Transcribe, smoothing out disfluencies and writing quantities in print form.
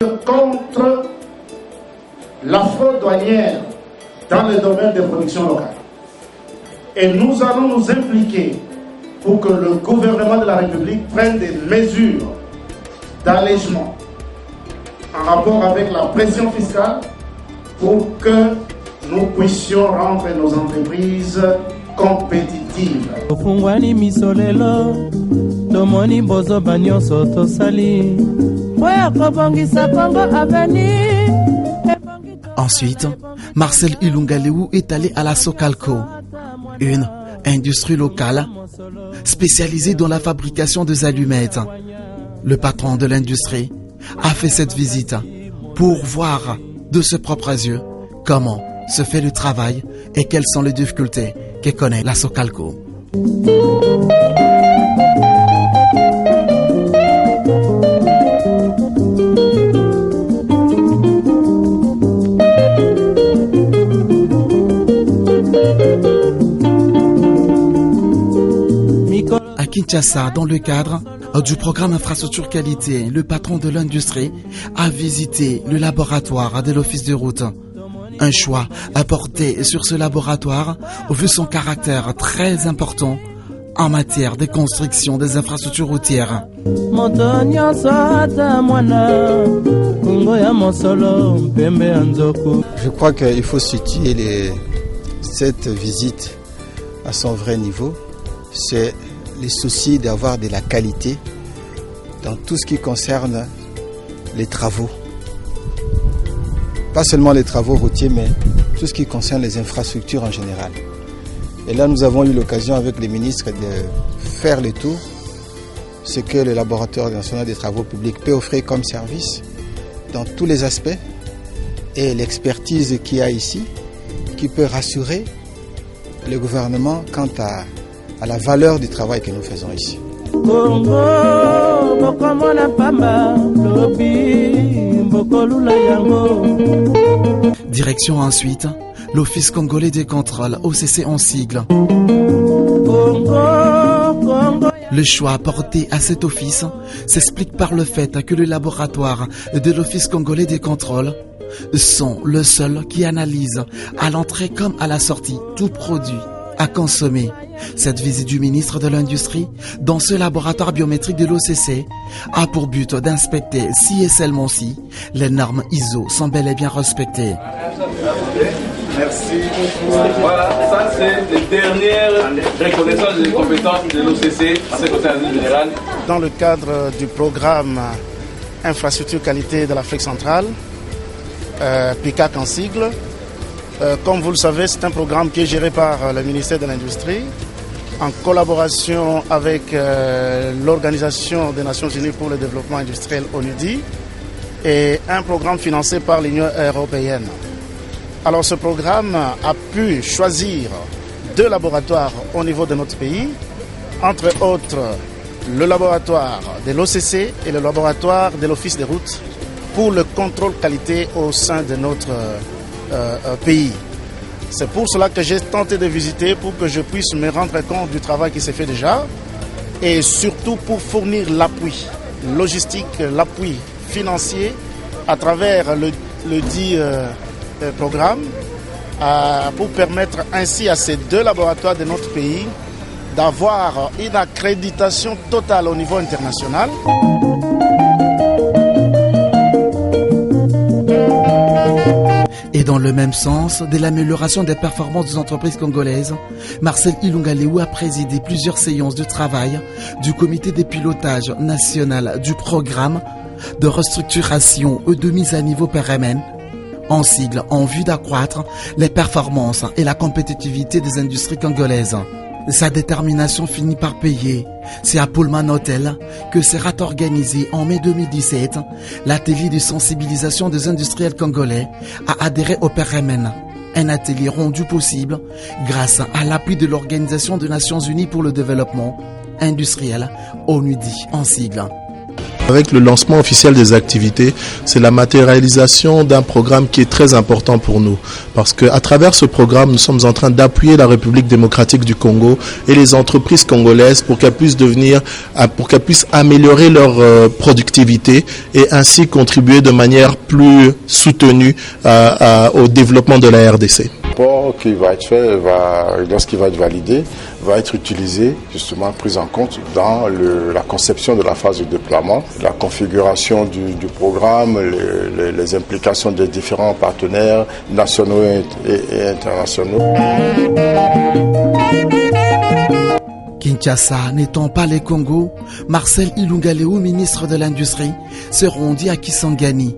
contre la fraude douanière dans le domaine des productions locales. Et nous allons nous impliquer pour que le gouvernement de la République prenne des mesures d'allègement en rapport avec la pression fiscale pour que nous puissions rendre nos entreprises compétitives. Ensuite, Marcel Ilunga-Lewu est allé à la Socalco, une industrie locale spécialisée dans la fabrication des allumettes. Le patron de l'industrie a fait cette visite pour voir de ses propres yeux comment se fait le travail et quelles sont les difficultés que connaît la Socalco. À Kinshasa, dans le cadre du programme Infrastructure Qualité, le patron de l'industrie a visité le laboratoire de l'Office de route. Un choix apporté sur ce laboratoire vu son caractère très important en matière de construction des infrastructures routières. Je crois qu'il faut situer cette visite à son vrai niveau. C'est les soucis d'avoir de la qualité dans tout ce qui concerne les travaux. Pas seulement les travaux routiers, mais tout ce qui concerne les infrastructures en général. Et là, nous avons eu l'occasion avec les ministres de faire le tour, ce que le laboratoire national des travaux publics peut offrir comme service dans tous les aspects et l'expertise qu'il y a ici qui peut rassurer le gouvernement quant à la valeur du travail que nous faisons ici. Direction ensuite l'Office congolais des contrôles, OCC en sigle. Le choix apporté à cet office s'explique par le fait que le laboratoire de l'Office congolais des contrôles sont le seul qui analyse à l'entrée comme à la sortie tout produit à consommer. Cette visite du ministre de l'Industrie dans ce laboratoire biométrique de l'OCC a pour but d'inspecter si et seulement si les normes ISO sont bel et bien respectées. Merci. Voilà, ça c'est les dernières reconnaissances des compétences de l'OCC en secrétaire général. Dans le cadre du programme Infrastructure Qualité de l'Afrique centrale, PICAC en sigle, comme vous le savez, c'est un programme qui est géré par le ministère de l'Industrie en collaboration avec l'Organisation des Nations Unies pour le développement industriel, ONUDI, et un programme financé par l'Union européenne. Alors ce programme a pu choisir 2 laboratoires au niveau de notre pays, entre autres le laboratoire de l'OCC et le laboratoire de l'Office des routes pour le contrôle qualité au sein de notre pays. C'est pour cela que j'ai tenté de visiter, pour que je puisse me rendre compte du travail qui s'est fait déjà et surtout pour fournir l'appui logistique, l'appui financier à travers le dit programme pour permettre ainsi à ces 2 laboratoires de notre pays d'avoir une accréditation totale au niveau international. Et dans le même sens de l'amélioration des performances des entreprises congolaises, Marcel Ilunga-Lewu a présidé plusieurs séances de travail du comité de pilotage national du programme de restructuration et de mise à niveau PRMN, en sigle en vue d'accroître les performances et la compétitivité des industries congolaises. Sa détermination finit par payer. C'est à Pullman Hotel que sera organisé en mai 2017 l'atelier de sensibilisation des industriels congolais à adhérer au PRMN. Un atelier rendu possible grâce à l'appui de l'Organisation des Nations Unies pour le développement industriel, ONUDI en sigle. Avec le lancement officiel des activités, c'est la matérialisation d'un programme qui est très important pour nous. Parce qu'à travers ce programme, nous sommes en train d'appuyer la République démocratique du Congo et les entreprises congolaises pour qu'elles puissent améliorer leur productivité et ainsi contribuer de manière plus soutenue au développement de la RDC. Le rapport qui va être fait, lorsqu'il va être validé, va être utilisé, justement pris en compte dans la conception de la phase de déploiement, la configuration du programme, les implications des différents partenaires nationaux et internationaux. Kinshasa n'étant pas les Congo, Marcel Ilunga Lewu, ministre de l'Industrie, se rendit à Kisangani.